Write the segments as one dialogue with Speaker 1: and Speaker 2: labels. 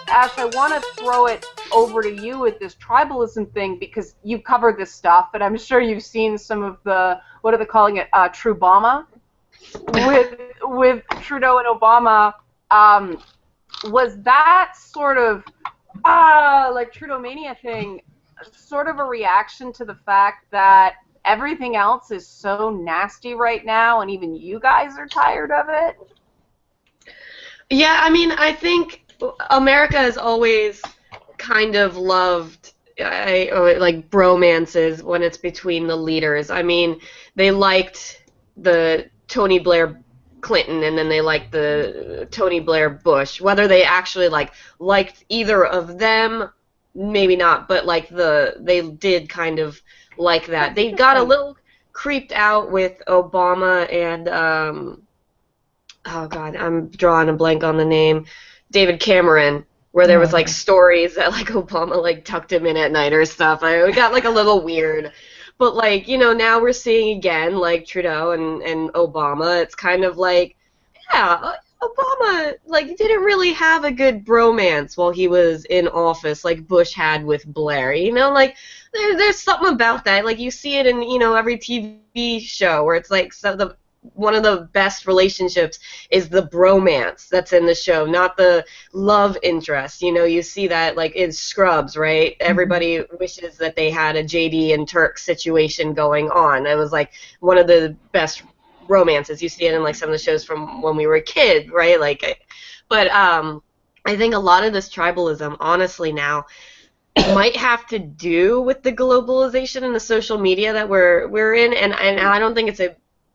Speaker 1: Ash, I want to throw it over to you with this tribalism thing because you covered this stuff, and I'm sure you've seen some of the, what are they calling it, Trubama, with Trudeau and Obama. Was that sort of like Trudeau-mania thing sort of a reaction to the fact that everything else is so nasty right now, and even you guys are tired of it?
Speaker 2: Yeah, I mean, I think America has always kind of loved like bromances when it's between the leaders. I mean, they liked the Tony Blair Clinton, and then they liked the Tony Blair Bush. Whether they actually liked either of them, maybe not, but they did kind of like that. They got a little creeped out with Obama and oh God, I'm drawing a blank on the name, David Cameron, where there was stories that Obama tucked him in at night or stuff. It got a little weird. But now we're seeing again Trudeau and Obama. It's kind of yeah, Obama didn't really have a good bromance while he was in office like Bush had with Blair. There's something about that. You see it in every TV show where it's one of the best relationships is the bromance that's in the show, not the love interest. You see that in Scrubs, right? Everybody wishes that they had a JD and Turk situation going on. It was one of the best romances. You see it in some of the shows from when we were a kid, right? But I think a lot of this tribalism, honestly, now might have to do with the globalization and the social media that we're in, and I don't think it's a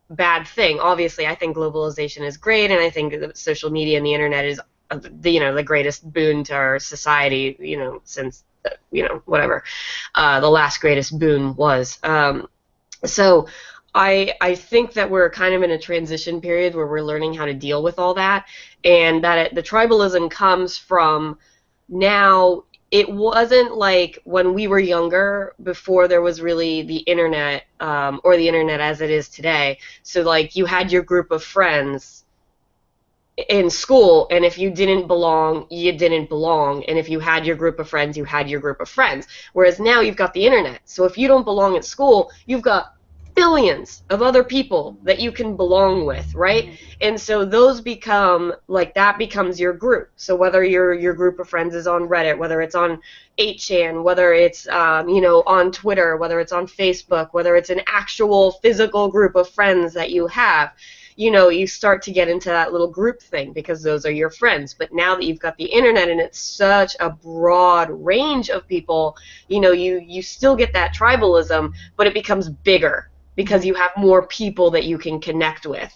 Speaker 2: bad thing. Obviously, I think globalization is great, and I think that social media and the internet is the greatest boon to our society, since whatever the last greatest boon was. So I think that we're kind of in a transition period where we're learning how to deal with all that, and that the tribalism comes from now. It wasn't like when we were younger, before there was really the internet, or the internet as it is today. So you had your group of friends in school, and if you didn't belong, you didn't belong, and if you had your group of friends, you had your group of friends. Whereas now you've got the internet, so if you don't belong at school, you've got billions of other people that you can belong with, right? And so those become that becomes your group. So whether your group of friends is on Reddit, whether it's on 8chan, whether it's on Twitter, whether it's on Facebook, whether it's an actual physical group of friends that you have, you start to get into that little group thing because those are your friends. But now that you've got the internet and it's such a broad range of people, you still get that tribalism, but it becomes bigger because you have more people that you can connect with.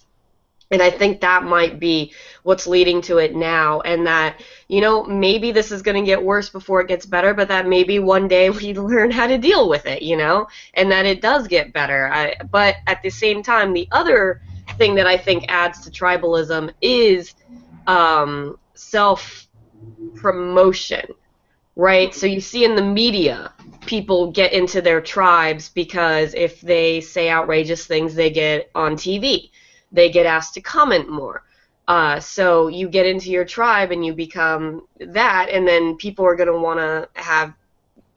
Speaker 2: And I think that might be what's leading to it now, and that, maybe this is going to get worse before it gets better, but that maybe one day we learn how to deal with it, and that it does get better. But at the same time, the other thing that I think adds to tribalism is self-promotion, right? So you see in the media, people get into their tribes because if they say outrageous things, they get on TV. They get asked to comment more. So you get into your tribe and you become that, and then people are going to want to have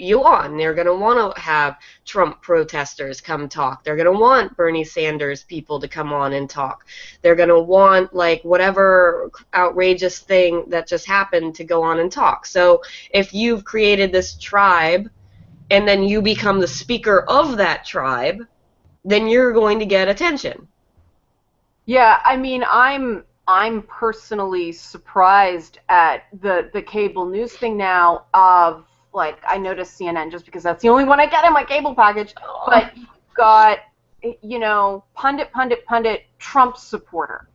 Speaker 2: you on. They're going to want to have Trump protesters come talk. They're going to want Bernie Sanders people to come on and talk. They're going to want whatever outrageous thing that just happened to go on and talk. So if you've created this tribe and then you become the speaker of that tribe, then you're going to get attention.
Speaker 1: Yeah, I mean, I'm personally surprised at the cable news thing now of I noticed CNN just because that's the only one I get in my cable package, but you've got pundit Trump supporter.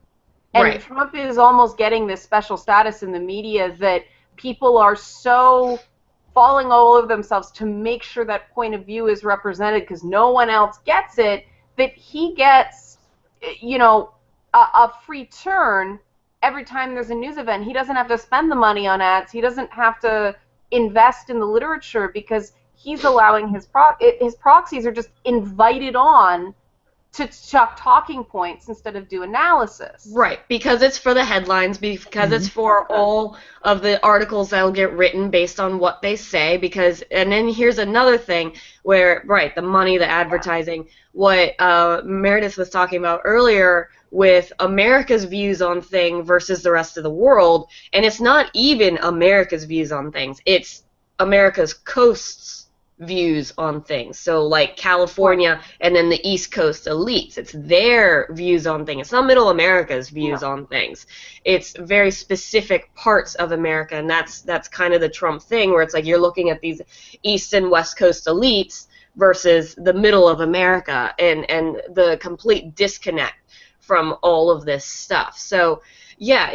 Speaker 1: And
Speaker 2: right.
Speaker 1: Trump is almost getting this special status in the media that people are so falling all over themselves to make sure that point of view is represented because no one else gets it, that he gets, a free turn every time there's a news event. He doesn't have to spend the money on ads. He doesn't have to invest in the literature because he's allowing his proxies are just invited on to talking points instead of do analysis.
Speaker 2: Right, because it's for the headlines, because it's for all of the articles that'll get written based on what they say, and then here's another thing where, right, the money, the advertising, what Meredith was talking about earlier with America's views on things versus the rest of the world, and it's not even America's views on things, it's America's coast's views on things. So like California and then the East Coast elites, it's their views on things. It's not Middle America's views on things. It's very specific parts of America, and that's kind of the Trump thing where it's like you're looking at these East and West Coast elites versus the middle of America and the complete disconnect from all of this stuff. So yeah,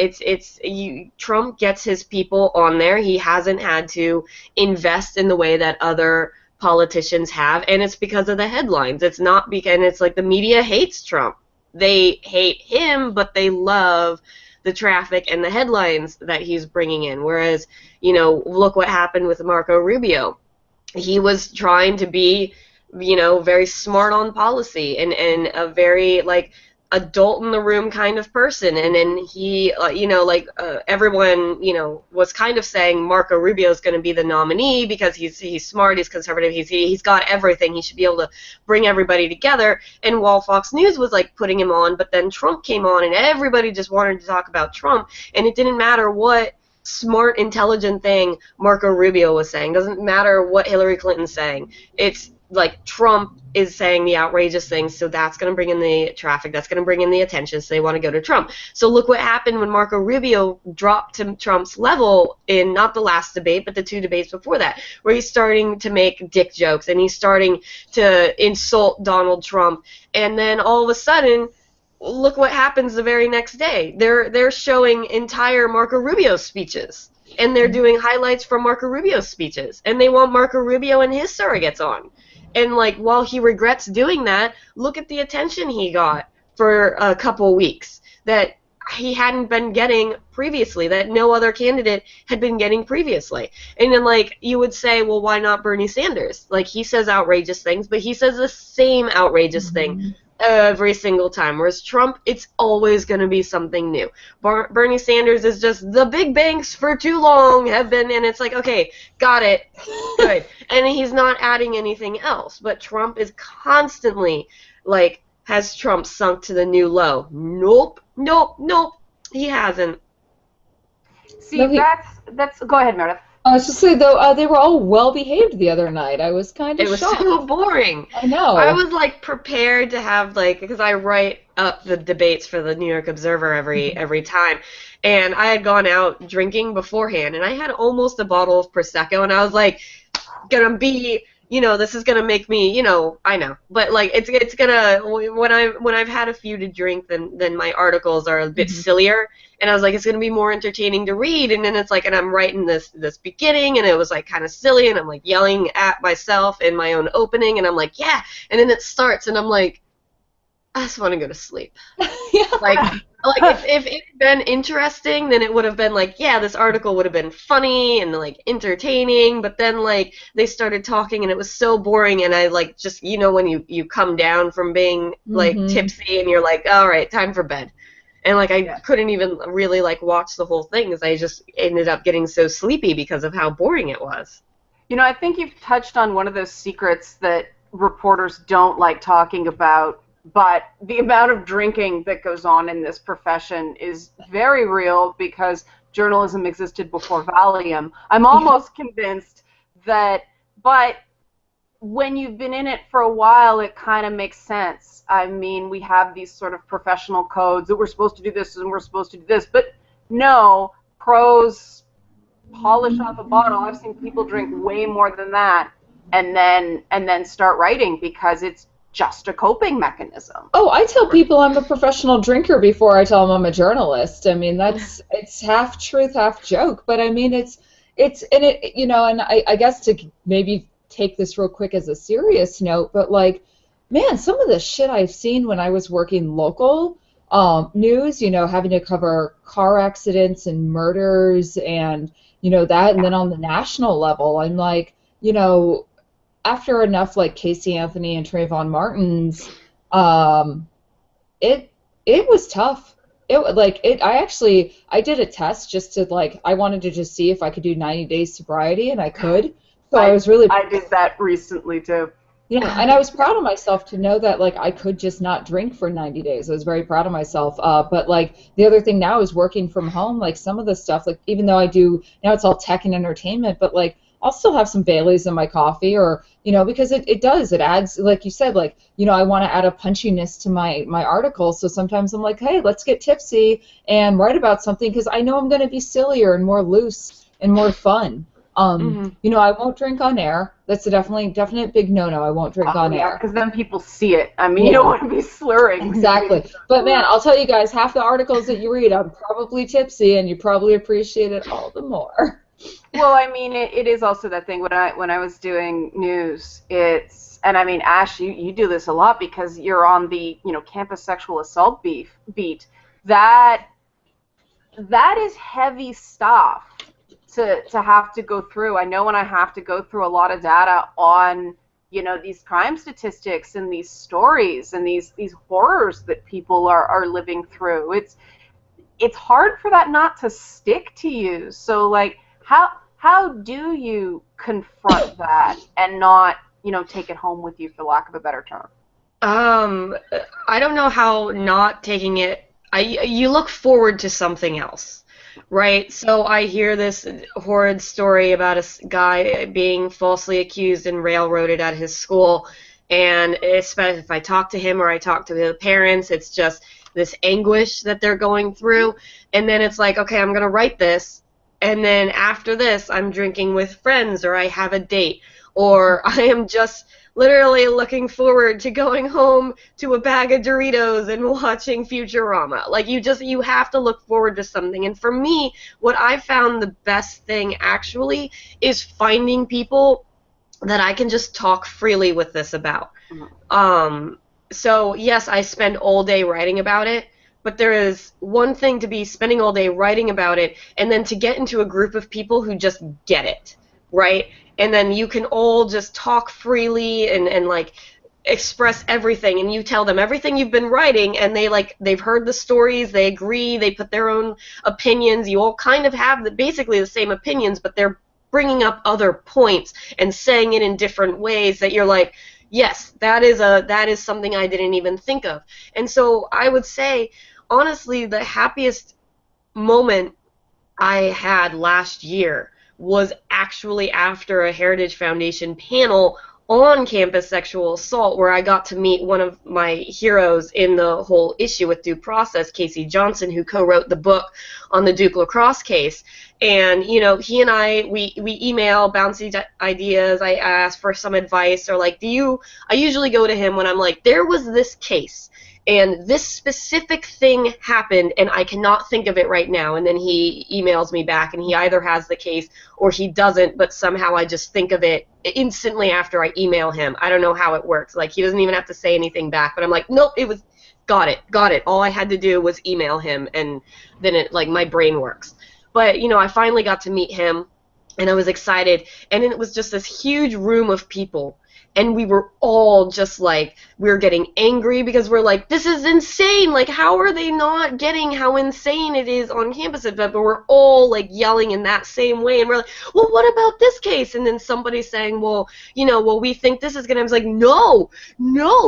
Speaker 2: Trump gets his people on there. He hasn't had to invest in the way that other politicians have, and it's because of the headlines. It's not because, and it's like the media hates Trump. They hate him, but they love the traffic and the headlines that he's bringing in. Whereas, look what happened with Marco Rubio. He was trying to be, very smart on policy and a very, adult in the room kind of person, and then he everyone was kind of saying Marco Rubio is going to be the nominee because he's smart, he's conservative, he's got everything, he should be able to bring everybody together, and while Fox News was putting him on, but then Trump came on and everybody just wanted to talk about Trump, and it didn't matter what smart, intelligent thing Marco Rubio was saying, doesn't matter what Hillary Clinton's saying, it's Trump is saying the outrageous things, so that's going to bring in the traffic, that's going to bring in the attention, so they want to go to Trump. So look what happened when Marco Rubio dropped to Trump's level in not the last debate, but the 2 debates before that, where he's starting to make dick jokes, and he's starting to insult Donald Trump, and then all of a sudden, look what happens the very next day. They're showing entire Marco Rubio speeches, and they're doing highlights from Marco Rubio's speeches, and they want Marco Rubio and his surrogates on. And, while he regrets doing that, look at the attention he got for a couple weeks that he hadn't been getting previously, that no other candidate had been getting previously. And then, you would say, well, why not Bernie Sanders? He says outrageous things, but he says the same outrageous thing every single time. Whereas Trump, it's always going to be something new. Bernie Sanders is just the big banks for too long have been, and it's okay, got it, good. And he's not adding anything else. But Trump is constantly, has Trump sunk to the new low? Nope, he hasn't.
Speaker 1: See, that's. Go ahead, Meredith.
Speaker 3: I was just saying, though, they were all well-behaved the other night. I was kind of shocked.
Speaker 2: It was so boring.
Speaker 3: I know.
Speaker 2: I was, prepared to have, because I write up the debates for the New York Observer every time, and I had gone out drinking beforehand, and I had almost a bottle of Prosecco, and I was, gonna be... this is gonna make me, I know, but it's gonna when I've had a few to drink, then my articles are a bit sillier, and I was it's gonna be more entertaining to read, and then it's and I'm writing this beginning, and it was kind of silly, and I'm yelling at myself in my own opening, and I'm yeah, and then it starts, and I'm I just want to go to sleep.
Speaker 3: Yeah.
Speaker 2: If it had been interesting, then it would have been yeah, this article would have been funny and entertaining, but then they started talking and it was so boring, and I just when you come down from being tipsy and you're all right, time for bed. And I couldn't even really watch the whole thing because I just ended up getting so sleepy because of how boring it was.
Speaker 1: I think you've touched on one of those secrets that reporters don't like talking about, but the amount of drinking that goes on in this profession is very real because journalism existed before Valium. I'm almost convinced that, but when you've been in it for a while, it kind of makes sense. I mean, we have these sort of professional codes that we're supposed to do this and we're supposed to do this, but no, pros polish off a bottle. I've seen people drink way more than that and then start writing because it's just a coping mechanism.
Speaker 3: Oh, I tell people I'm a professional drinker before I tell them I'm a journalist. I mean, it's half truth, half joke. But I mean, and I guess to maybe take this real quick as a serious note, but man, some of the shit I've seen when I was working local news, having to cover car accidents and murders and that, and then on the national level, I'm after enough Casey Anthony and Trayvon Martin's Um, it was tough. I did a test just to like I wanted to just see if I could do 90 days sobriety, and I could. So I
Speaker 1: I
Speaker 3: was really
Speaker 1: I did that recently too.
Speaker 3: yeah, and I was proud of myself to know that like I could just not drink for 90 days. I was very proud of myself. But like the other thing now is working from home. Like some of the stuff, like even though I do now, it's all tech and entertainment, but like I'll still have some Baileys in my coffee, or because it adds, like you said, like I want to add a punchiness to my article. So sometimes I'm like, hey, let's get tipsy and write about something because I know I'm going to be sillier and more loose and more fun. I won't drink on air. That's a definite big no-no. I won't drink on
Speaker 1: Yeah,
Speaker 3: air.
Speaker 1: because then people see it. I mean, you
Speaker 3: Yeah,
Speaker 1: don't want to be slurring.
Speaker 3: exactly. But man, I'll tell you guys, half the articles that you read, I'm probably tipsy, and you probably appreciate it all the more.
Speaker 1: Well, I mean, it is also that thing when I was doing news. And I mean, Ash, you do this a lot because you're on the campus sexual assault beat. That is heavy stuff to have to go through. I know when I have to go through a lot of data on these crime statistics and these stories and these horrors that people are living through. It's hard for that not to stick to you. So like how do you confront that and not take it home with you, for lack of a better term?
Speaker 2: I don't know how not taking it. You look forward to something else, right? So I hear this horrid story about a guy being falsely accused and railroaded at his school, and especially if I talk to him or I talk to the parents, it's just this anguish that they're going through, and then it's like, okay, I'm gonna write this, and then after this, I'm drinking with friends, or I have a date, or I am just literally looking forward to going home to a bag of Doritos and watching Futurama. Like you have to look forward to something. And for me, what I found the best thing actually is finding people that I can just talk freely with this about. So yes, I spend all day writing about it, but there is one thing to be spending all day writing about it and then to get into a group of people who just get it, right? And then you can all just talk freely and like express everything, and you tell them everything you've been writing, and they've heard the stories, they agree, they put their own opinions. You all kind of have basically the same opinions, but they're bringing up other points and saying it in different ways that you're like, yes, that is something I didn't even think of. And so I would say, honestly, the happiest moment I had last year was actually after a Heritage Foundation panel on campus sexual assault, where I got to meet one of my heroes in the whole issue with due process, Casey Johnson, who co-wrote the book on the Duke lacrosse case. And he and we email bouncy ideas. I ask for some advice, or like, I usually go to him when I'm like, there was this case and this specific thing happened and I cannot think of it right now. And then he emails me back and he either has the case or he doesn't, but somehow I just think of it instantly after I email him. I don't know how it works. Like, he doesn't even have to say anything back, but I'm like, nope, got it. All I had to do was email him, and then it, like, my brain works. But, I finally got to meet him, and I was excited, and then it was just this huge room of people, and we were all just like, we were getting angry because we're like, this is insane, like, how are they not getting how insane it is on campus? But we're all like yelling in that same way, and we're like, well, what about this case? And then somebody's saying, well, we think this is gonna, I was like, no,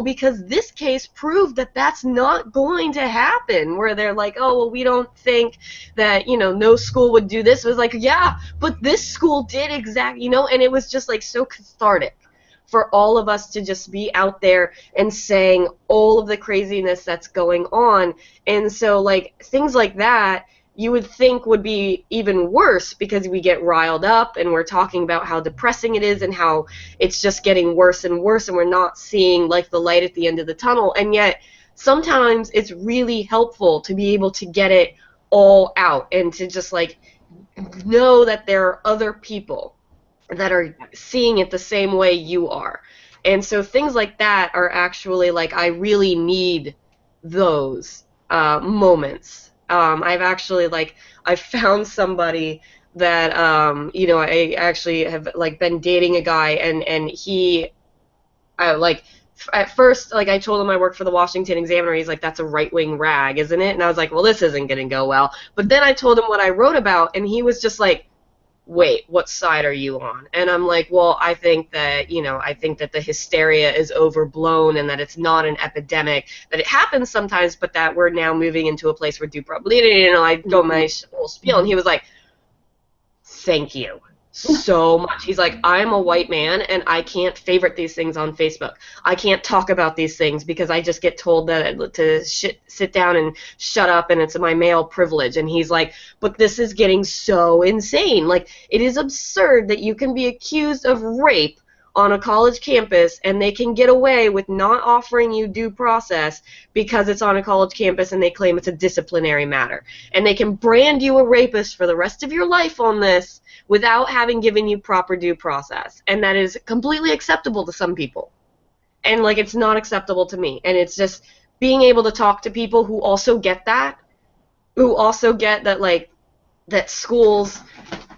Speaker 2: because this case proved that that's not going to happen, where they're like, oh, well, we don't think that, no school would do this. It was like, yeah, but this school did exactly, and it was just like so cathartic for all of us to just be out there and saying all of the craziness that's going on. And so, like, things like that you would think would be even worse because we get riled up and we're talking about how depressing it is and how it's just getting worse and worse and we're not seeing, like, the light at the end of the tunnel. And yet sometimes it's really helpful to be able to get it all out and to just, like, know that there are other people that are seeing it the same way you are. And so things like that are actually, like, I really need those moments. I've actually, like, I found somebody that, I actually have, like, been dating a guy, and he, like, at first, like, I told him I worked for the Washington Examiner. He's like, that's a right-wing rag, isn't it? And I was like, well, this isn't going to go well. But then I told him what I wrote about, and he was just like, wait, what side are you on? And I'm like, well, I think that the hysteria is overblown and that it's not an epidemic, that it happens sometimes, but that we're now moving into a place where I go my whole spiel, and he was like, thank you so much. He's like, I'm a white man, and I can't favorite these things on Facebook. I can't talk about these things because I just get told that to sit down and shut up, and it's my male privilege. And he's like, but this is getting so insane. Like, it is absurd that you can be accused of rape on a college campus and they can get away with not offering you due process because it's on a college campus and they claim it's a disciplinary matter. And they can brand you a rapist for the rest of your life on this without having given you proper due process. And that is completely acceptable to some people. And, like, it's not acceptable to me. And it's just being able to talk to people who also get that, who also get that, like, that schools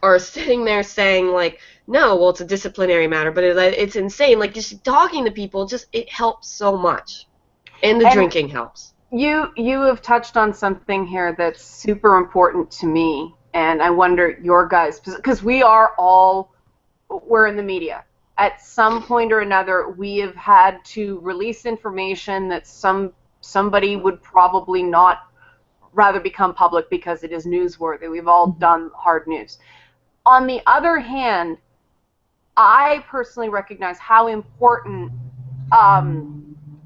Speaker 2: are sitting there saying, like, no, well, it's a disciplinary matter, but it's insane. Like, just talking to people, it helps so much. And the drinking helps.
Speaker 1: You have touched on something here that's super important to me, and I wonder your guys, because we're in the media. At some point or another, we have had to release information that somebody would probably not rather become public because it is newsworthy. We've all done hard news. On the other hand, I personally recognize how important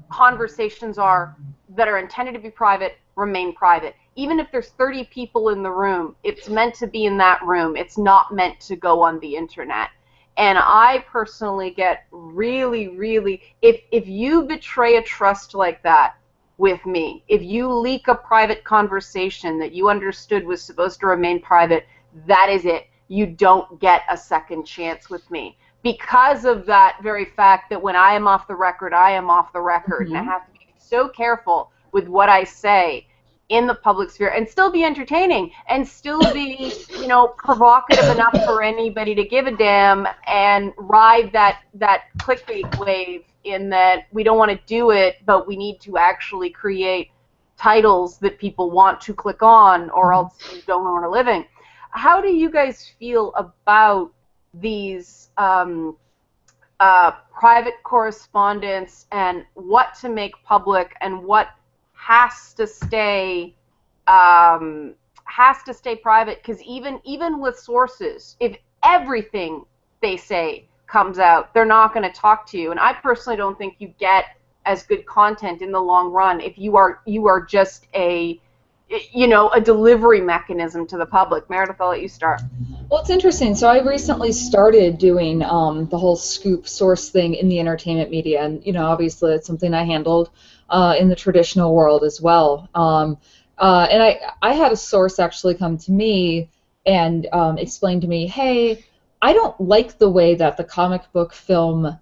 Speaker 1: conversations are that are intended to be private remain private. Even if there's 30 people in the room, it's meant to be in that room. It's not meant to go on the internet. And I personally get really, really, if you betray a trust like that with me, if you leak a private conversation that you understood was supposed to remain private, that is it. You don't get a second chance with me. Because of that very fact that when I am off the record, I am off the record. And I have to be so careful with what I say in the public sphere and still be entertaining and still be, provocative enough for anybody to give a damn and ride that clickbait wave in that we don't want to do it, but we need to actually create titles that people want to click on or else you don't earn a living. How do you guys feel about these private correspondence and what to make public and what has to stay private? Because even with sources, if everything they say comes out, they're not going to talk to you. And I personally don't think you get as good content in the long run if you are just a delivery mechanism to the public. Meredith, I'll let you start.
Speaker 3: Well, it's interesting. So I recently started doing the whole scoop source thing in the entertainment media, and obviously it's something I handled in the traditional world as well. And I had a source actually come to me and explain to me, hey, I don't like the way that the comic book film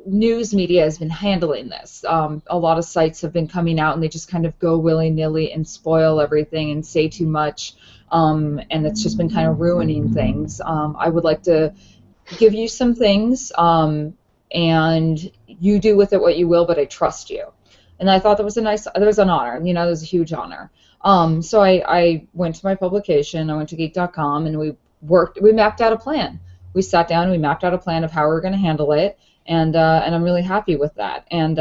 Speaker 3: news media has been handling this. A lot of sites have been coming out and they just kind of go willy-nilly and spoil everything and say too much, and it's just been kind of ruining things. I would like to give you some things, and you do with it what you will, but I trust you. And I thought that was an honor. That was a huge honor. So I went to my publication, I went to geek.com, and we mapped out a plan. We sat down and we mapped out a plan of how we were going to handle it. And I'm really happy with that. And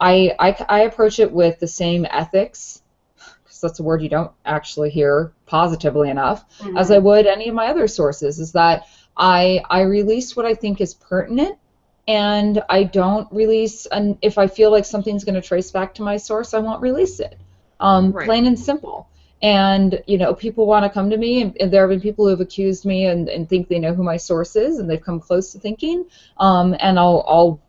Speaker 3: I approach it with the same ethics, because that's a word you don't actually hear positively enough, as I would any of my other sources, is that I release what I think is pertinent, and I don't release, and if I feel like something's going to trace back to my source, I won't release it. Right. Plain and simple. And people want to come to me, and there have been people who have accused me and think they know who my source is, and they've come close to thinking. And I'll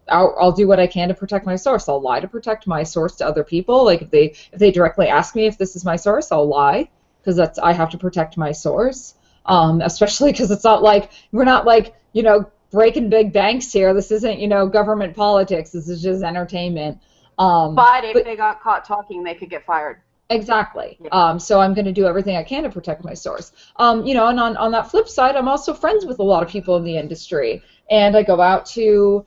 Speaker 3: do what I can to protect my source. I'll lie to protect my source to other people. Like if they directly ask me if this is my source, I'll lie, because I have to protect my source. Especially because it's not like we're not like breaking big banks here. This isn't government politics. This is just entertainment.
Speaker 1: But if they got caught talking, they could get fired.
Speaker 3: Exactly. So I'm going to do everything I can to protect my source. And on that flip side, I'm also friends with a lot of people in the industry, and I go out to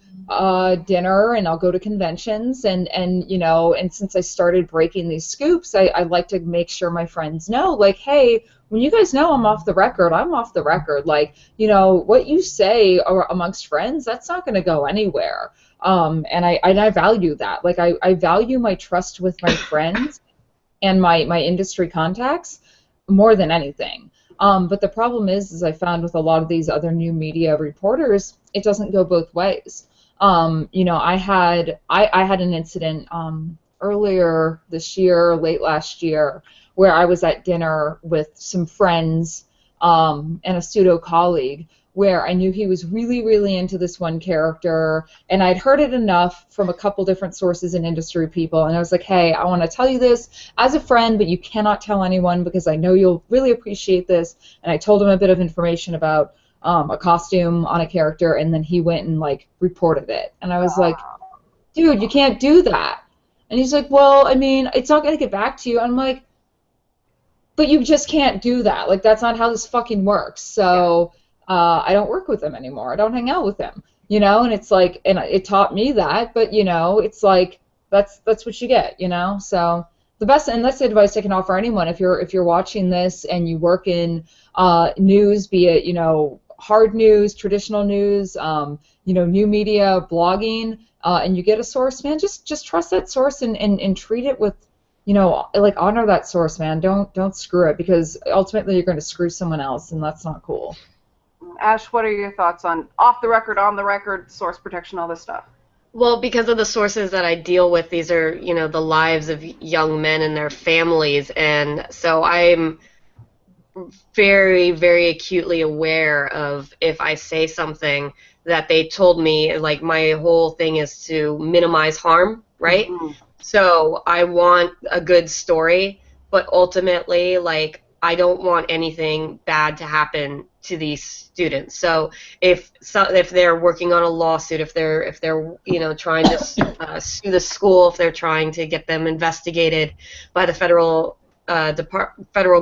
Speaker 3: dinner and I'll go to conventions and you know, and since I started breaking these scoops, I like to make sure my friends know, like, hey, when you guys know I'm off the record, I'm off the record. Like, you know, what you say amongst friends, that's not going to go anywhere. And I value that. Like, I value my trust with my friends and my industry contacts more than anything. But the problem is I found with a lot of these other new media reporters, it doesn't go both ways. You know, I had an incident earlier this year, late last year, where I was at dinner with some friends and a pseudo colleague, where I knew he was really, really into this one character, and I'd heard it enough from a couple different sources and industry people, and I was like, hey, I want to tell you this as a friend, but you cannot tell anyone because I know you'll really appreciate this. And I told him a bit of information about a costume on a character, and then he went and, like, reported it. And I was like, dude, you can't do that. And he's like, well, I mean, it's not going to get back to you. And I'm like, but you just can't do that. Like, that's not how this fucking works. So I don't work with him anymore. I don't hang out with him. You know, and it's like, and it taught me that, but, you know, it's like, that's what you get, you know? So the best, and that's the advice I can offer anyone, if you're watching this and you work in news, be it, you know, hard news, traditional news, you know, new media, blogging, and you get a source, man, just trust that source and treat it with, you know, like, honor that source, man. Don't screw it, because ultimately you're going to screw someone else, and that's not cool.
Speaker 1: Ash, what are your thoughts on off the record, on the record, source protection, all this stuff?
Speaker 2: Well, because of the sources that I deal with, these are, you know, the lives of young men and their families, and so I'm very, very acutely aware of, if I say something that they told me, like, my whole thing is to minimize harm, right? Mm-hmm. So I want a good story, but ultimately, like, I don't want anything bad to happen to these students. So if they're working on a lawsuit, if they're you know, trying to sue the school, if they're trying to get them investigated by the federal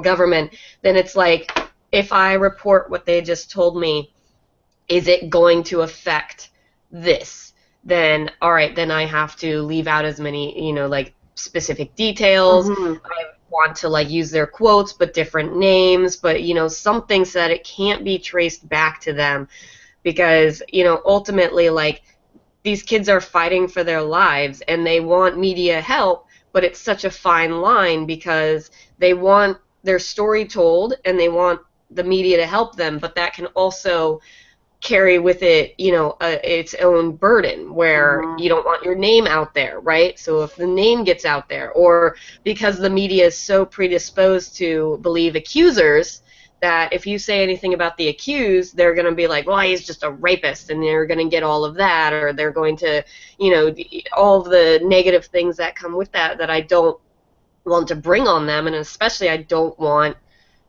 Speaker 2: government, then it's like, if I report what they just told me, is it going to affect this? Then all right, then I have to leave out as many, you know, like, specific details. Mm-hmm. I want to, like, use their quotes but different names, but, you know, something so that it can't be traced back to them, because, you know, ultimately, like, these kids are fighting for their lives and they want media help, but it's such a fine line, because they want their story told and they want the media to help them, but that can also carry with it, you know, its own burden, where you don't want your name out there, right? So if the name gets out there, or because the media is so predisposed to believe accusers, that if you say anything about the accused, they're going to be like, well, he's just a rapist, and they're going to get all of that, or they're going to, you know, all of the negative things that come with that I don't want to bring on them, and especially I don't want,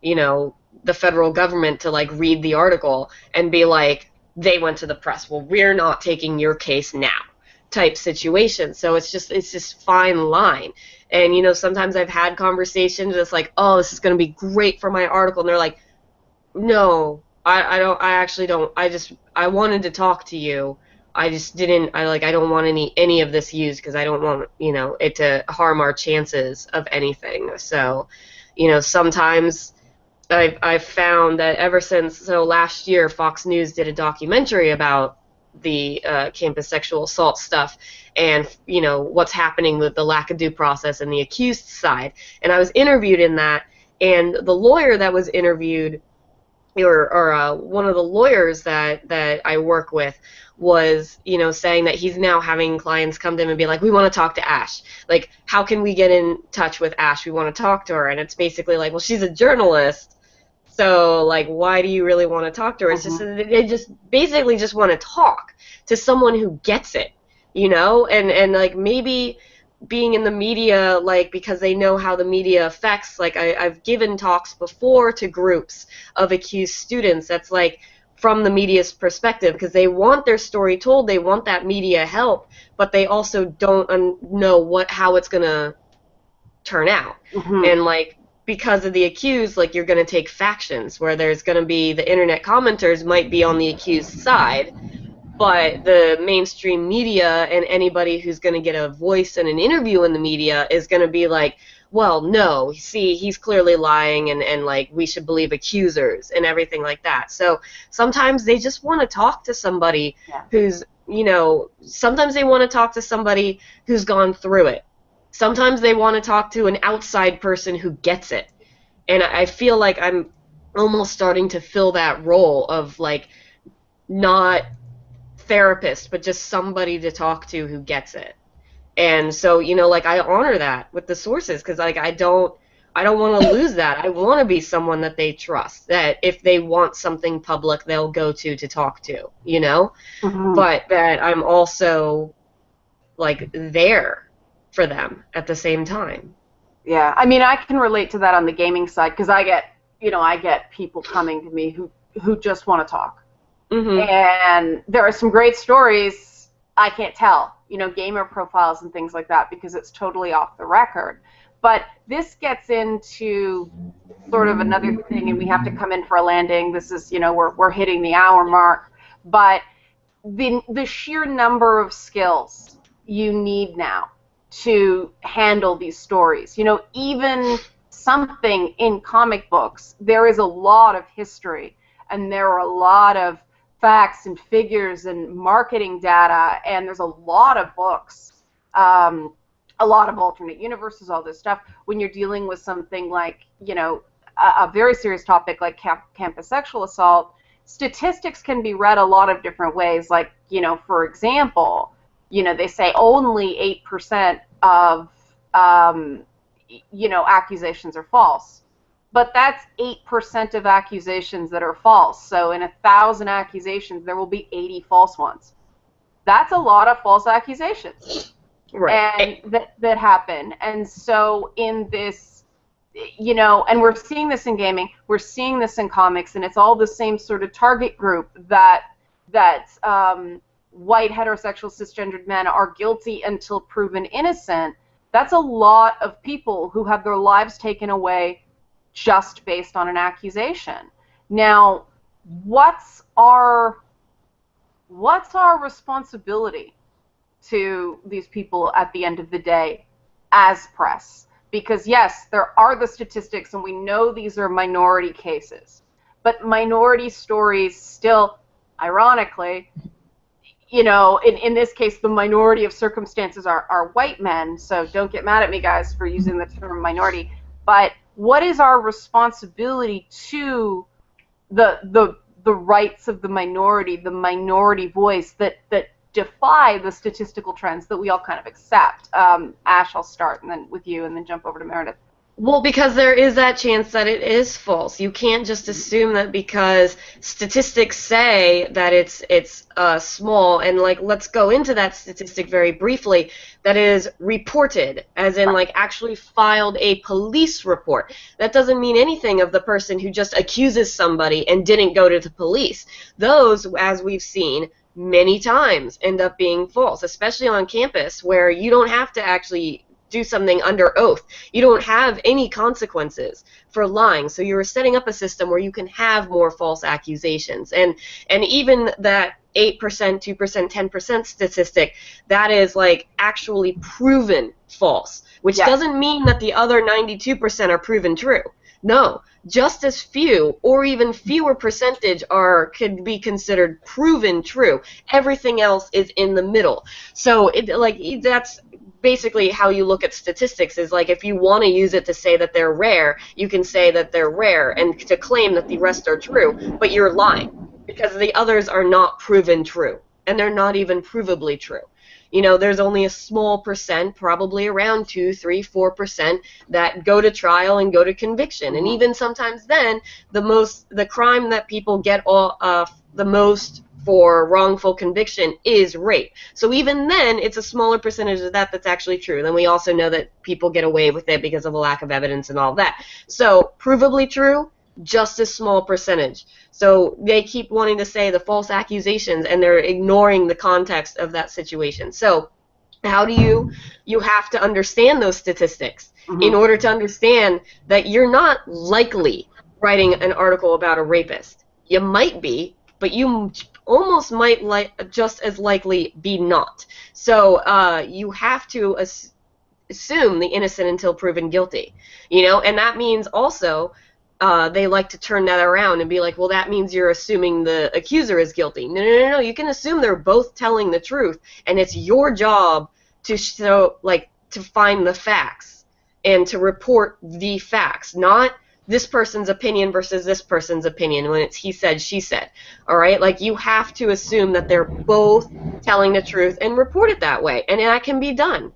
Speaker 2: you know, the federal government to, like, read the article and be like, they went to the press, well, we're not taking your case now, type situation. So it's just fine line. And, you know, sometimes I've had conversations that's like, oh, this is going to be great for my article, and they're like, no, I wanted to talk to you, I don't want any of this used, because I don't want, you know, it to harm our chances of anything. So, you know, sometimes I've found that ever since, last year, Fox News did a documentary about the campus sexual assault stuff, and, you know, what's happening with the lack of due process and the accused side. And I was interviewed in that, and the lawyer that was interviewed, or one of the lawyers that I work with, was, you know, saying that he's now having clients come to him and be like, we want to talk to Ash. Like, how can we get in touch with Ash? We want to talk to her. And it's basically like, well, she's a journalist, so, like, why do you really want to talk to her? It's just, they just basically just want to talk to someone who gets it, you know? And like, maybe being in the media, like, because they know how the media affects, like, I've given talks before to groups of accused students that's, like, from the media's perspective, because they want their story told, they want that media help, but they also don't know how it's going to turn out. Mm-hmm. And, like, because of the accused, like, you're going to take factions, where there's going to be the internet commenters might be on the accused side, but the mainstream media and anybody who's going to get a voice and an interview in the media is going to be like, well, no, see, he's clearly lying, and like, we should believe accusers and everything like that. So sometimes they just want to talk to somebody who's, you know, sometimes they want to talk to somebody who's gone through it. Sometimes they want to talk to an outside person who gets it. And I feel like I'm almost starting to fill that role of, like, not therapist, but just somebody to talk to who gets it. And so, you know, like, I honor that with the sources, because, like, I don't want to lose that. I want to be someone that they trust, that if they want something public, they'll go to talk to, you know?
Speaker 1: Mm-hmm.
Speaker 2: But that I'm also, like, there for them at the same time.
Speaker 1: Yeah, I mean, I can relate to that on the gaming side, because I get people coming to me who just want to talk.
Speaker 2: Mm-hmm.
Speaker 1: And there are some great stories I can't tell, you know, gamer profiles and things like that, because it's totally off the record. But this gets into sort of another thing, and we have to come in for a landing. This is, you know, we're hitting the hour mark. But the sheer number of skills you need now to handle these stories, you know, even something in comic books, there is a lot of history, and there are a lot of facts and figures and marketing data, and there's a lot of books, a lot of alternate universes, all this stuff. When you're dealing with something like, you know, a very serious topic like campus sexual assault, statistics can be read a lot of different ways. Like, you know, for example, you know, they say only 8% of, you know, accusations are false. But that's 8% of accusations that are false. So in 1,000 accusations, there will be 80 false ones. That's a lot of false accusations,
Speaker 2: Right.
Speaker 1: and that happen. And so in this, you know, and we're seeing this in gaming, we're seeing this in comics, and it's all the same sort of target group that white heterosexual cisgendered men are guilty until proven innocent. That's a lot of people who have their lives taken away just based on an accusation. Now, what's our responsibility to these people at the end of the day as press? Because yes, there are the statistics, and we know these are minority cases, but minority stories still, ironically, you know, in this case, the minority of circumstances are white men, so don't get mad at me, guys, for using the term minority. But what is our responsibility to the rights of the minority voice that defy the statistical trends that we all kind of accept? Ash, I'll start, and then with you, and then jump over to Meredith.
Speaker 2: Well, because there is that chance that it is false. You can't just assume that because statistics say that it's small, and, like, let's go into that statistic very briefly, that is reported, as in, like, actually filed a police report. That doesn't mean anything of the person who just accuses somebody and didn't go to the police. Those, as we've seen many times, end up being false, especially on campus, where you don't have to actually do something under oath. You don't have any consequences for lying. So you're setting up a system where you can have more false accusations. And even that 8%, 2%, 10% statistic, that is, like, actually proven false, which doesn't mean that the other 92% are proven true. No, just as few or even fewer percentage could be considered proven true. Everything else is in the middle. So that's basically how you look at statistics, is like, if you want to use it to say that they're rare, you can say that they're rare and to claim that the rest are true, but you're lying because the others are not proven true, and they're not even provably true. You know, there's only a small percent, probably around 2, 3, 4%, that go to trial and go to conviction. And even sometimes then, the crime that people get the most for wrongful conviction is rape. So even then, it's a smaller percentage of that that's actually true. Then we also know that people get away with it because of a lack of evidence and all that. So provably true, just a small percentage. So they keep wanting to say the false accusations, and they're ignoring the context of that situation. So how do you have to understand those statistics in order to understand that you're not likely writing an article about a rapist. You might be, but you almost might just as likely be not. So you have to assume the innocent until proven guilty, and that means also they like to turn that around and be like, well, that means you're assuming the accuser is guilty. No, no, no, no. You can assume they're both telling the truth, and it's your job to to find the facts and to report the facts, not this person's opinion versus this person's opinion when it's he said, she said. All right? Like, you have to assume that they're both telling the truth and report it that way, and that can be done.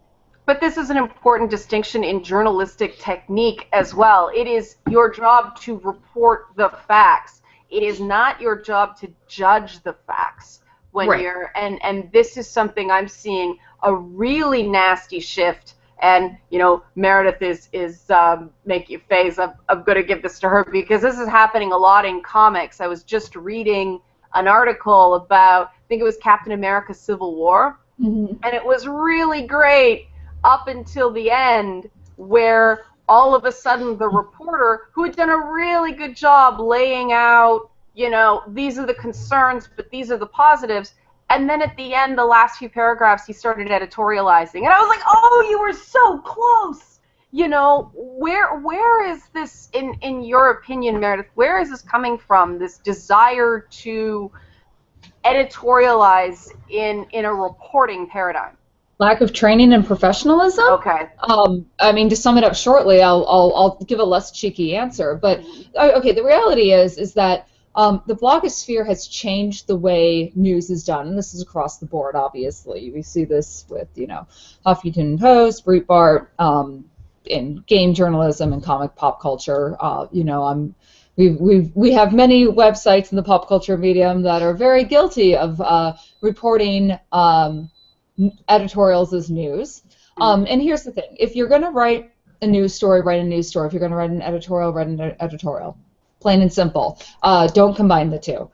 Speaker 1: But this is an important distinction in journalistic technique as well. It is your job to report the facts. It is not your job to judge the facts when
Speaker 2: right.
Speaker 1: and this is something I'm seeing a really nasty shift. And Meredith is making a face. I'm going to give this to her because this is happening a lot in comics. I was just reading an article about, I think it was Captain America: Civil War, and it was really great up until the end, where all of a sudden the reporter, who had done a really good job laying out, these are the concerns, but these are the positives, and then at the end, the last few paragraphs, he started editorializing. And I was like, oh, you were so close. Where is this, in your opinion, Meredith, where is this coming from, this desire to editorialize in a reporting paradigm?
Speaker 3: Lack of training and professionalism.
Speaker 1: Okay.
Speaker 3: I mean, to sum it up shortly, I'll give a less cheeky answer. But okay, the reality is that the blogosphere has changed the way news is done, and this is across the board. Obviously, we see this with Huffington Post, Breitbart, in game journalism and comic pop culture. We have many websites in the pop culture medium that are very guilty of reporting editorials as news. And here's the thing: if you're going to write a news story, write a news story. If you're going to write an editorial, write an editorial. Plain and simple. Don't combine the two.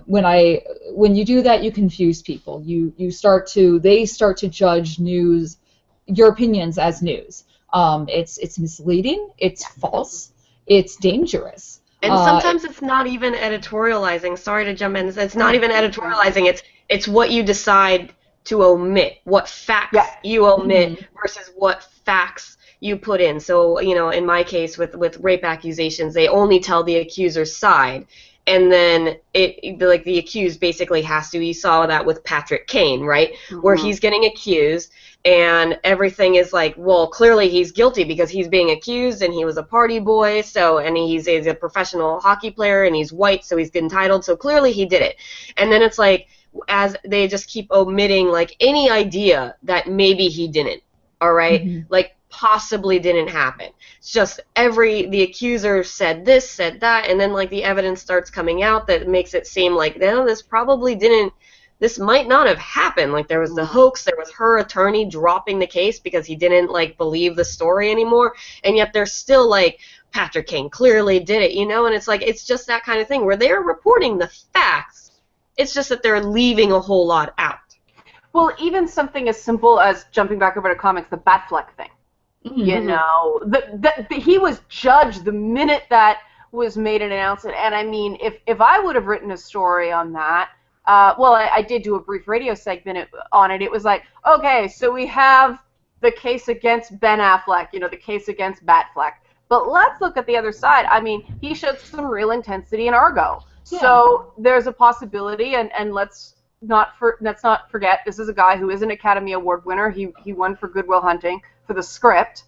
Speaker 3: When you do that, you confuse people. They start to judge news, your opinions, as news. It's misleading. It's false. It's dangerous.
Speaker 2: And sometimes it's not even editorializing. Sorry to jump in. It's not even editorializing. It's what you decide to omit, what facts you omit versus what facts you put in. So, in my case with rape accusations, they only tell the accuser's side, and then the accused basically has to. You saw that with Patrick Kane, right? Where he's getting accused, and everything is like, well, clearly he's guilty because he's being accused, and he was a party boy, and he's a professional hockey player, and he's white, so he's entitled, so clearly he did it. And then it's like, as they just keep omitting any idea that maybe he didn't, all right? Possibly didn't happen. It's just the accuser said this, said that, and then the evidence starts coming out that makes it seem like, no, this might not have happened. There was the hoax, there was her attorney dropping the case because he didn't believe the story anymore, and yet they're still Patrick Kane clearly did it, and it's just that kind of thing where they're reporting the facts. It's just that they're leaving a whole lot out. Well,
Speaker 1: even something as simple as jumping back over to comics, the Batfleck thing. He was judged the minute that was made an announcement. And I mean, if I would have written a story on that, I did do a brief radio segment on it. It was like, okay, so we have the case against Ben Affleck, the case against Batfleck. But let's look at the other side. I mean, he showed some real intensity in Argo. Yeah. So there's a possibility, and let's not forget, this is a guy who is an Academy Award winner. He won for Good Will Hunting for the script.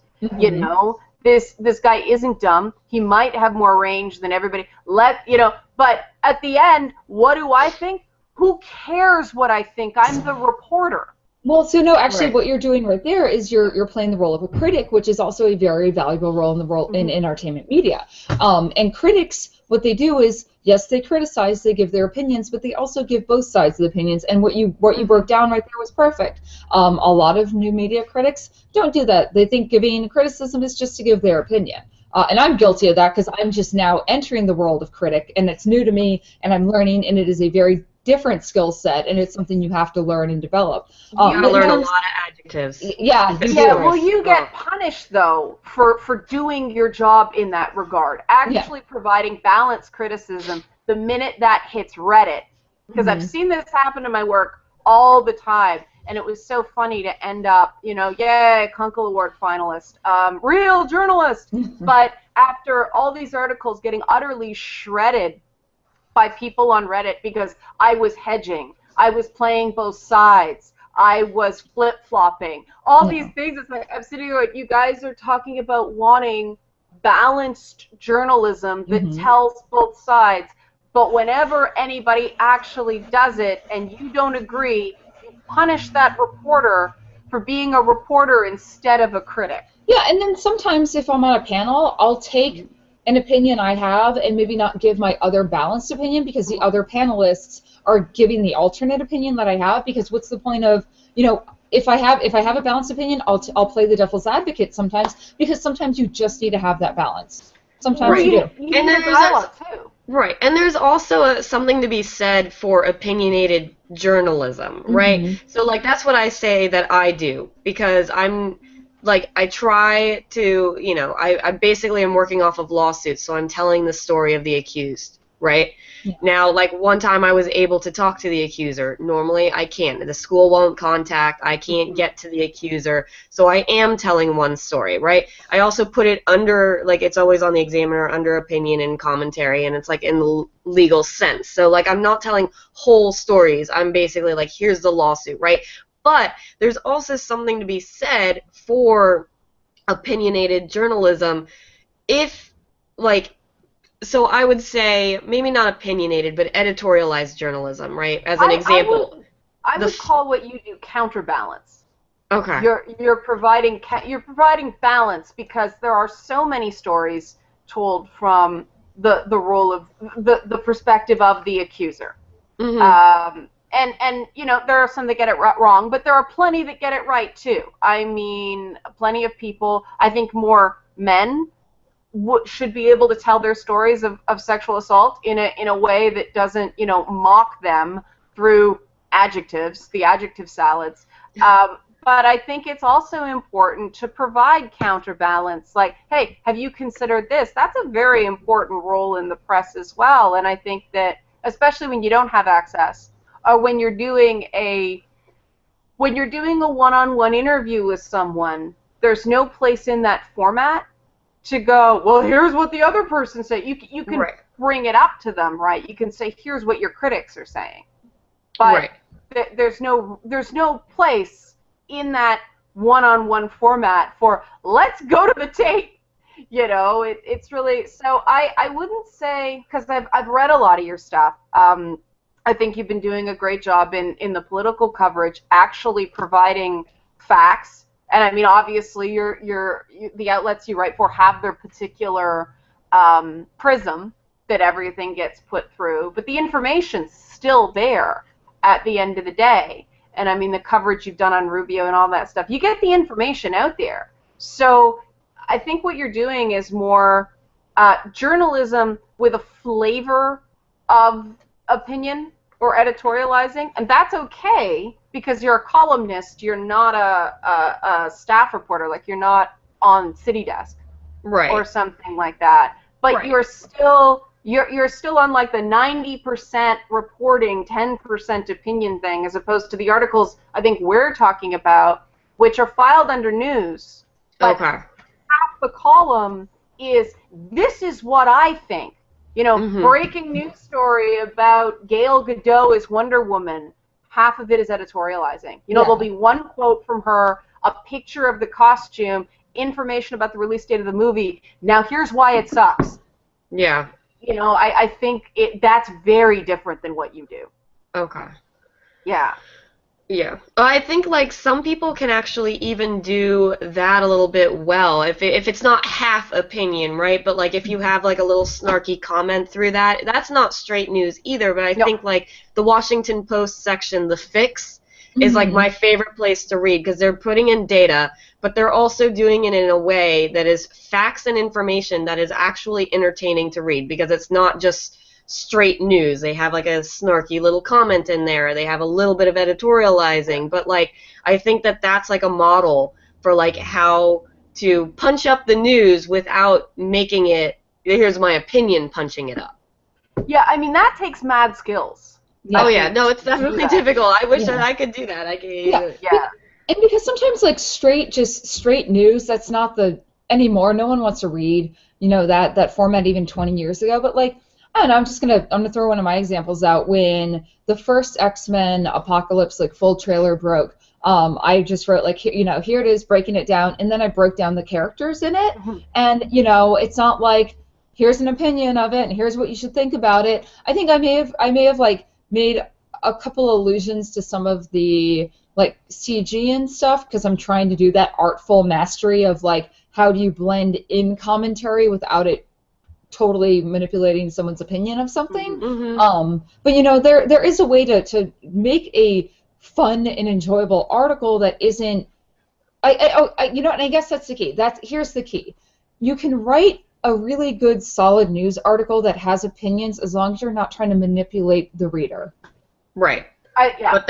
Speaker 1: This guy isn't dumb. He might have more range than everybody. But at the end, what do I think? Who cares what I think? I'm the reporter.
Speaker 3: Well, so no, actually, right. What you're doing right there is you're playing the role of a critic, which is also a very valuable role in entertainment media. And critics, what they do is, yes, they criticize, they give their opinions, but they also give both sides of the opinions. And what you broke down right there was perfect. A lot of new media critics don't do that. They think giving criticism is just to give their opinion. And I'm guilty of that because I'm just now entering the world of critic, and it's new to me, and I'm learning, and it is a very different skill set, and it's something you have to learn and develop.
Speaker 2: You gotta
Speaker 3: But in
Speaker 2: learn a
Speaker 3: terms-
Speaker 2: lot of adjectives.
Speaker 3: Yeah, you
Speaker 1: Yeah,
Speaker 3: do.
Speaker 1: well, you get punished, though, for doing your job in that regard. Actually providing balanced criticism the minute that hits Reddit. Because I've seen this happen in my work all the time, and it was so funny to end up, you know, yay, Kunkel Award finalist, real journalist. But after all these articles getting utterly shredded by people on Reddit because I was hedging, I was playing both sides, I was flip-flopping, all these things. It's like, I'm sitting here, you guys are talking about wanting balanced journalism that tells both sides, but whenever anybody actually does it and you don't agree, you punish that reporter for being a reporter instead of a critic.
Speaker 3: Yeah, and then sometimes if I'm on a panel, I'll take an opinion I have and maybe not give my other balanced opinion because the other panelists are giving the alternate opinion that I have. Because what's the point of, you know, if I have a balanced opinion, I'll play the devil's advocate sometimes, because sometimes you just need to have that balance. Sometimes you do.
Speaker 1: You need a dialogue too.
Speaker 2: Right, and there's also something to be said for opinionated journalism, right? So, like, that's what I say that I do, because I'm, like, I try to, you know, I basically am working off of lawsuits, so I'm telling the story of the accused, right?
Speaker 3: Yeah.
Speaker 2: Now, like, one time I was able to talk to the accuser. Normally, I can't. The school won't contact. I can't get to the accuser. So I am telling one story, right? I also put it under, like, it's always on the Examiner, under opinion and commentary, and it's, like, in the legal sense. So, like, I'm not telling whole stories. I'm basically, like, here's the lawsuit, right? But there's also something to be said for opinionated journalism if, like, so I would say, maybe not opinionated, but editorialized journalism, right? As an example.
Speaker 1: I would call what you do counterbalance.
Speaker 2: Okay.
Speaker 1: You're providing balance, because there are so many stories told from the role of the perspective of the accuser. And you know, there are some that get it wrong, but there are plenty that get it right too. I mean, plenty of people, I think more men should be able to tell their stories of sexual assault in a way that doesn't, you know, mock them through adjectives, the adjective salads. But I think it's also important to provide counterbalance. Like, hey, have you considered this? That's a very important role in the press as well. And I think that, especially when you don't have access, or when you're doing a one-on-one interview with someone, there's no place in that format to go, well, here's what the other person said. You can bring it up to them, right? You can say, here's what your critics are saying. But there's no place in that one-on-one format for, let's go to the tape. You know, it's really, so I wouldn't say, because I've read a lot of your stuff. I think you've been doing a great job in the political coverage, actually providing facts. And I mean, obviously, the outlets you write for have their particular prism that everything gets put through, but the information's still there at the end of the day. And I mean, the coverage you've done on Rubio and all that stuff, you get the information out there. So I think what you're doing is more journalism with a flavor of opinion or editorializing, and that's okay, because you're a columnist, you're not a staff reporter, like you're not on City Desk or something like that. But you're still on like the 90% reporting, 10% opinion thing, as opposed to the articles I think we're talking about, which are filed under news. But half the column is, this is what I think. You know, breaking news story about Gal Gadot as Wonder Woman, half of it is editorializing. You know, there'll be one quote from her, a picture of the costume, information about the release date of the movie. Now, here's why it sucks.
Speaker 2: Yeah.
Speaker 1: You know, I think that's very different than what you do.
Speaker 2: Okay.
Speaker 1: Yeah.
Speaker 2: Yeah. I think, like, some people can actually even do that a little bit well, if it's not half opinion, right? But, like, if you have, like, a little snarky comment through that, that's not straight news either. But I think, like, the Washington Post section, The Fix, is, like, my favorite place to read, because they're putting in data, but they're also doing it in a way that is facts and information that is actually entertaining to read, because it's not just straight news. They have like a snarky little comment in there. They have a little bit of editorializing, but like I think that that's like a model for like how to punch up the news without making it, here's my opinion, punching it up.
Speaker 1: Yeah, I mean, that takes mad skills.
Speaker 3: Yeah.
Speaker 2: Oh yeah, no, it's definitely difficult. I wish that
Speaker 3: Yeah.
Speaker 2: I could do that. I could.
Speaker 1: Yeah.
Speaker 3: And because sometimes like straight news, that's not the anymore. No one wants to read, that format even 20 years ago. But like, I don't know, I'm gonna throw one of my examples out. When the first X-Men Apocalypse like full trailer broke, I just wrote like, here it is, breaking it down, and then I broke down the characters in it.
Speaker 1: Mm-hmm.
Speaker 3: And it's not like here's an opinion of it and here's what you should think about it. I think I may have like made a couple allusions to some of the like CG and stuff, because I'm trying to do that artful mastery of like how do you blend in commentary without it totally manipulating someone's opinion of something.
Speaker 2: Mm-hmm.
Speaker 3: But there is a way to make a fun and enjoyable article that isn't. And I guess that's the key. Here's the key. You can write a really good, solid news article that has opinions as long as you're not trying to manipulate the reader.
Speaker 2: Right.
Speaker 1: But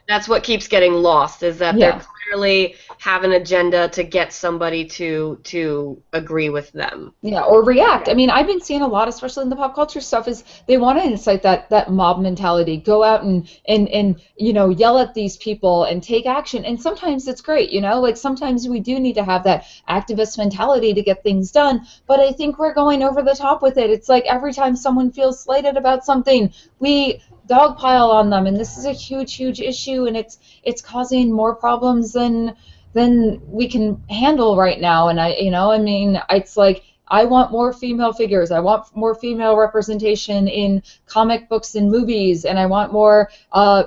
Speaker 2: that's what keeps getting lost, is that
Speaker 3: Yeah.
Speaker 2: they clearly have an agenda to get somebody to agree with them.
Speaker 3: Yeah, or react. I mean, I've been seeing a lot, especially in the pop culture stuff, is they want to incite that mob mentality. Go out and yell at these people and take action. And sometimes it's great, like sometimes we do need to have that activist mentality to get things done. But I think we're going over the top with it. It's like every time someone feels slighted about something, we dogpile on them, and this is a huge issue, and it's causing more problems than we can handle right now. And it's like I want more female figures, I want more female representation in comic books and movies, and I want more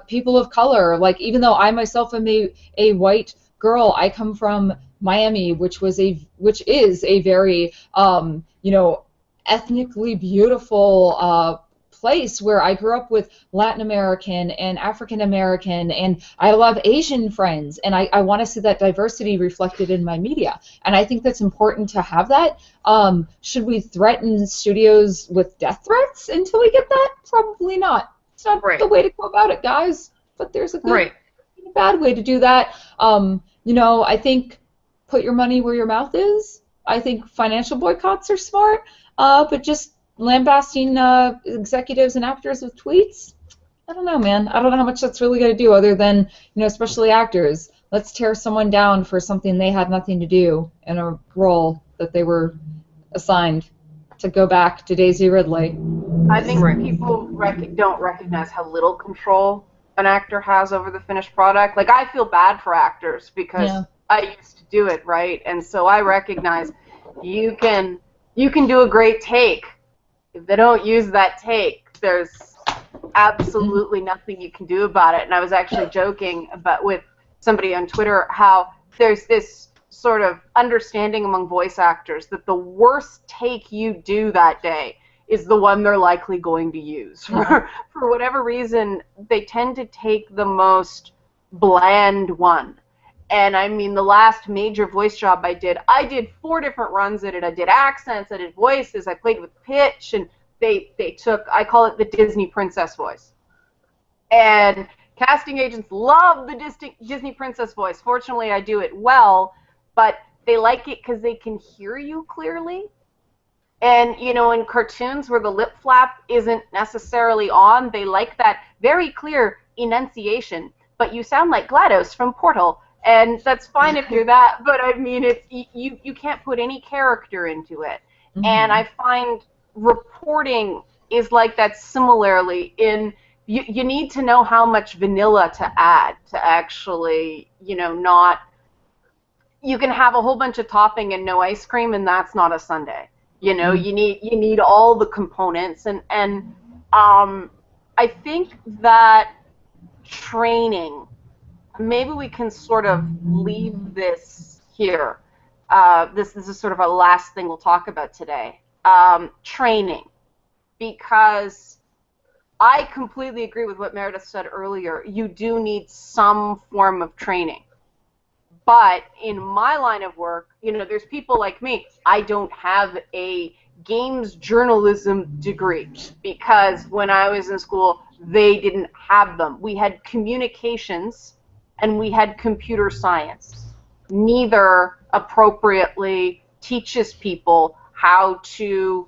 Speaker 3: people of color. Like, even though I myself am a white girl, I come from Miami, which is a very ethnically beautiful place, where I grew up with Latin American and African American, and I have a lot of Asian friends, and I want to see that diversity reflected in my media. And I think that's important to have that. Should we threaten studios with death threats until we get that? Probably not. It's not the way to go about it, guys. But there's a good and a bad way to do that. I think put your money where your mouth is. I think financial boycotts are smart, but just lambasting executives and actors with tweets, I don't know, man. I don't know how much that's really going to do, other than, especially actors. Let's tear someone down for something they had nothing to do in a role that they were assigned, to go back to Daisy Ridley.
Speaker 1: I think people don't recognize how little control an actor has over the finished product. Like, I feel bad for actors because I used to do it, right? And so I recognize you can do a great take. If they don't use that take, there's absolutely nothing you can do about it. And I was actually joking with somebody on Twitter how there's this sort of understanding among voice actors that the worst take you do that day is the one they're likely going to use. For whatever reason, they tend to take the most bland one. And I mean, the last major voice job I did 4 different runs at it. I did accents, I did voices, I played with pitch, and they took, I call it the Disney princess voice. And casting agents love the Disney princess voice. Fortunately, I do it well, but they like it because they can hear you clearly. And, in cartoons where the lip flap isn't necessarily on, they like that very clear enunciation. But you sound like GLaDOS from Portal. And that's fine if you're that, but I mean, it's you can't put any character into it. Mm-hmm. And I find reporting is like that similarly. You need to know how much vanilla to add to actually, not. You can have a whole bunch of topping and no ice cream, and that's not a sundae. Mm-hmm. You need all the components, and I think that training. Maybe we can sort of leave this here. This is sort of our last thing we'll talk about today. Training. Because I completely agree with what Meredith said earlier. You do need some form of training. But in my line of work, there's people like me. I don't have a games journalism degree, because when I was in school, they didn't have them. We had communications and we had computer science. Neither appropriately teaches people how to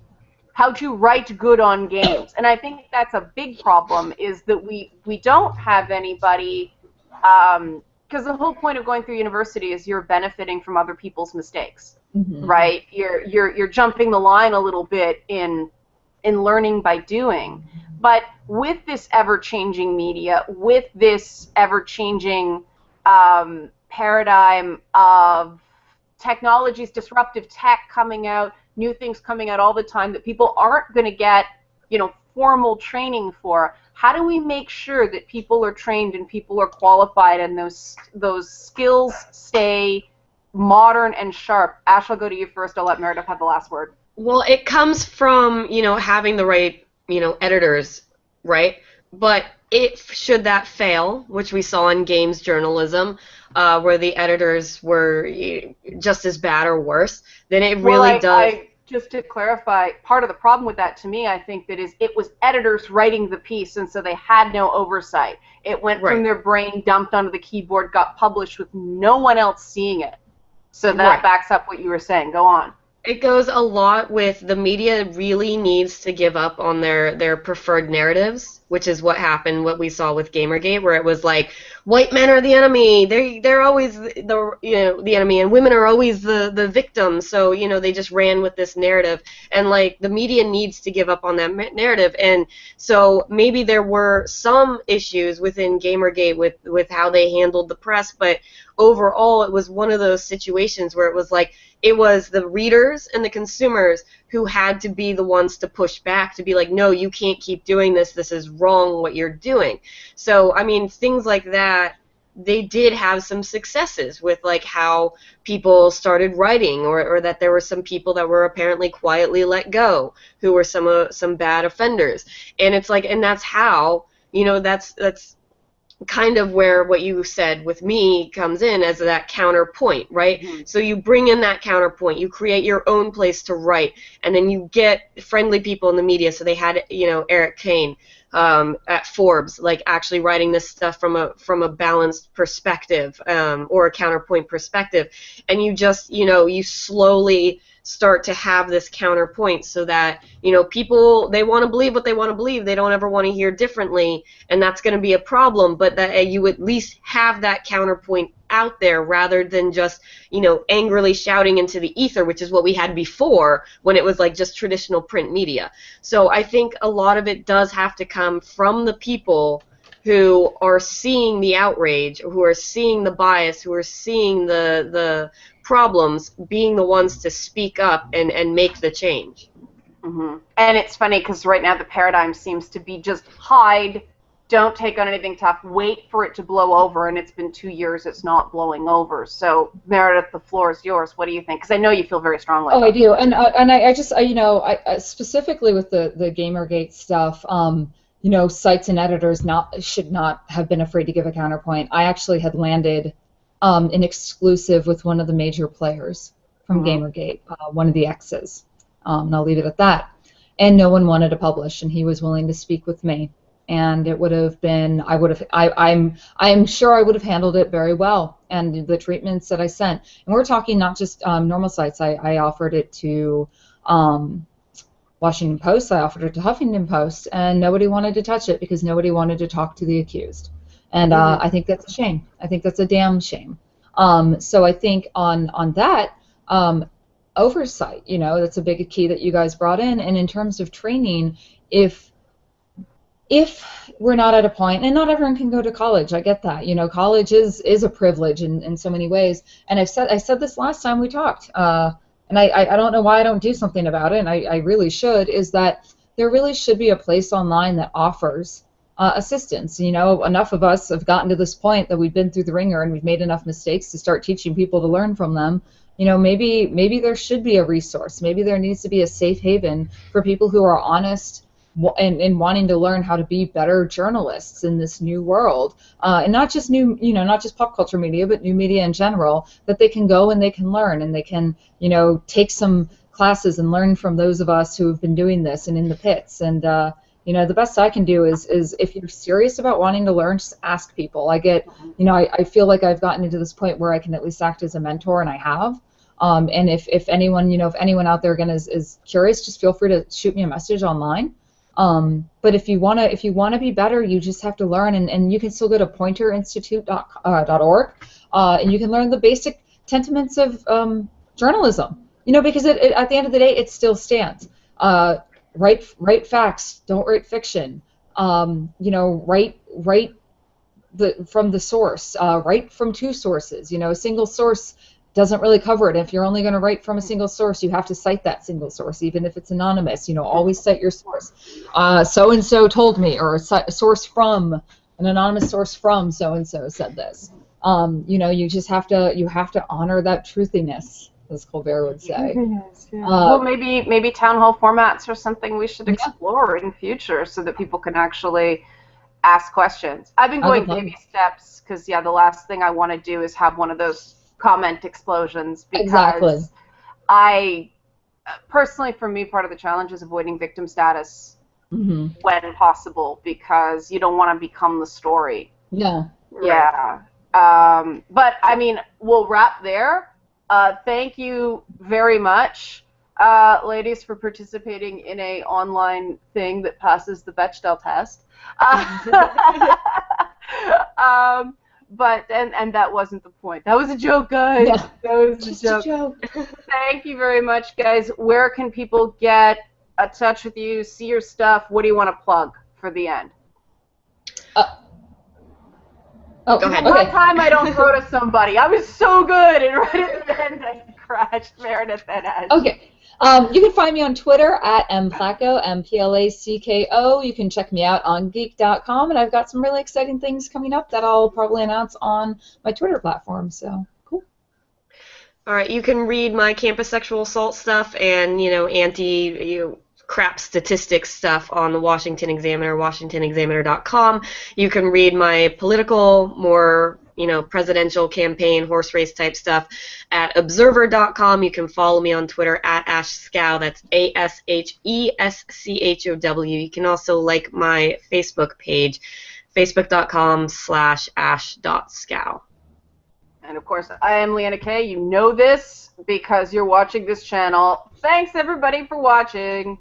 Speaker 1: write good on games. And I think that's a big problem, is that we don't have anybody, because the whole point of going through university is you're benefiting from other people's mistakes, right? You're jumping the line a little bit in learning by doing. But with this ever-changing media, with this ever-changing paradigm of technologies, disruptive tech coming out, new things coming out all the time that people aren't going to get, formal training for. How do we make sure that people are trained and people are qualified and those skills stay modern and sharp? Ash, I'll go to you first. I'll let Meredith have the last word.
Speaker 2: Well, it comes from, having the right, editors, right? But should that fail, which we saw in games journalism, where the editors were just as bad or worse, then it really does.
Speaker 1: Just to clarify, part of the problem with that, to me, I think that is it was editors writing the piece, and so they had no oversight. It went from their brain, dumped onto the keyboard, got published with no one else seeing it. So that backs up what you were saying. Go on.
Speaker 2: It goes a lot with the media really needs to give up on their preferred narratives, which is what happened, what we saw with Gamergate, where it was like, white men are the enemy, they're always the enemy, and women are always the victim. So they just ran with this narrative, and like the media needs to give up on that narrative. And so maybe there were some issues within Gamergate with how they handled the press, but overall it was one of those situations where it was like, it was the readers and the consumers who had to be the ones to push back, to be like, no, you can't keep doing this. This is wrong what you're doing. So, I mean, things like that, they did have some successes with like how people started writing, or that there were some people that were apparently quietly let go who were some bad offenders. And it's like, and that's how, that's kind of where what you said with me comes in as that counterpoint, right? Mm-hmm. So you bring in that counterpoint, you create your own place to write, and then you get friendly people in the media. So they had, Eric Kane at Forbes, like actually writing this stuff from a balanced perspective, or a counterpoint perspective, and you just, you slowly start to have this counterpoint so that, people, they want to believe what they want to believe. They don't ever want to hear differently, and that's going to be a problem, but that you at least have that counterpoint out there rather than just, angrily shouting into the ether, which is what we had before when it was like just traditional print media. So I think a lot of it does have to come from the people who are seeing the outrage, who are seeing the bias, who are seeing the problems, being the ones to speak up and make the change.
Speaker 1: Mm-hmm. And it's funny because right now the paradigm seems to be just hide, don't take on anything tough, wait for it to blow over, and it's been 2 years, it's not blowing over. So Meredith, the floor is yours. What do you think? Because I know you feel very strongly about
Speaker 3: I do, and I just, I specifically with the Gamergate stuff, sites and editors should not have been afraid to give a counterpoint. I actually had landed an exclusive with one of the major players from Gamergate, one of the exes, and I'll leave it at that. And no one wanted to publish, and he was willing to speak with me. And it would have been, I'm sure I would have handled it very well. And the treatments that I sent, and we're talking not just normal sites. I offered it to Washington Post, I offered it to Huffington Post, and nobody wanted to touch it because nobody wanted to talk to the accused. And I think that's a shame. I think that's a damn shame. So I think on that, oversight, that's a big key that you guys brought in. And in terms of training, if we're not at a point, and not everyone can go to college, I get that. College is a privilege in so many ways. And I said this last time we talked, and I don't know why I don't do something about it, and I really should, is that there really should be a place online that offers assistance. Enough of us have gotten to this point that we've been through the ringer and we've made enough mistakes to start teaching people to learn from them. Maybe there should be a resource. Maybe there needs to be a safe haven for people who are honest and wanting to learn how to be better journalists in this new world, and not just not just pop culture media, but new media in general, that they can go and they can learn and they can, take some classes and learn from those of us who have been doing this and in the pits. And you know, the best I can do is if you're serious about wanting to learn, just ask people. I get, you know, I feel like I've gotten into this point where I can at least act as a mentor, and I have. And if anyone, you know, if anyone out there again is curious, just feel free to shoot me a message online. But if you wanna be better, you just have to learn, and you can still go to pointerinstitute.org, and you can learn the basic tenets of journalism. You know, because at the end of the day, it still stands. Write facts, don't write fiction. You know, write from the source. Write from two sources. You know, a single source doesn't really cover it. If you're only going to write from a single source, you have to cite that single source, even if it's anonymous. You know, always cite your source. So and so told me, or a source from an anonymous source from so and so said this. You know, you just have to honor that truthiness, as Colbert would say.
Speaker 1: Yes, yeah. Well, maybe town hall formats are something we should explore in future, so that people can actually ask questions. I've been going baby steps because, yeah, the last thing I want to do is have one of those comment explosions, because I personally, for me, part of the challenge is avoiding victim status when possible, because you don't want to become the story.
Speaker 3: Yeah.
Speaker 1: Yeah. But I mean, we'll wrap there. Thank you very much, ladies, for participating in a online thing that passes the Bechdel test. But that wasn't the point. That was a joke, guys.
Speaker 3: Yeah,
Speaker 1: that was
Speaker 3: just
Speaker 1: a joke. Thank you very much, guys. Where can people get in touch with you, see your stuff? What do you want to plug for the end?
Speaker 3: Go
Speaker 1: ahead. One time I don't throw to somebody. I was so good, and right at the end I crashed Meredith and Ed.
Speaker 3: Okay. You can find me on Twitter at mplacko, M-P-L-A-C-K-O. You can check me out on geek.com, and I've got some really exciting things coming up that I'll probably announce on my Twitter platform. So, cool.
Speaker 2: All right, you can read my campus sexual assault stuff and, you know, crap statistics stuff on the Washington Examiner, WashingtonExaminer.com. You can read my political, more, you know, presidential campaign, horse race type stuff at Observer.com. You can follow me on Twitter at AshSchow. That's ASHESCHOW. You can also like my Facebook page, facebook.com/ash.scow.
Speaker 1: And of course, I am Liana K. You know this because you're watching this channel. Thanks everybody for watching.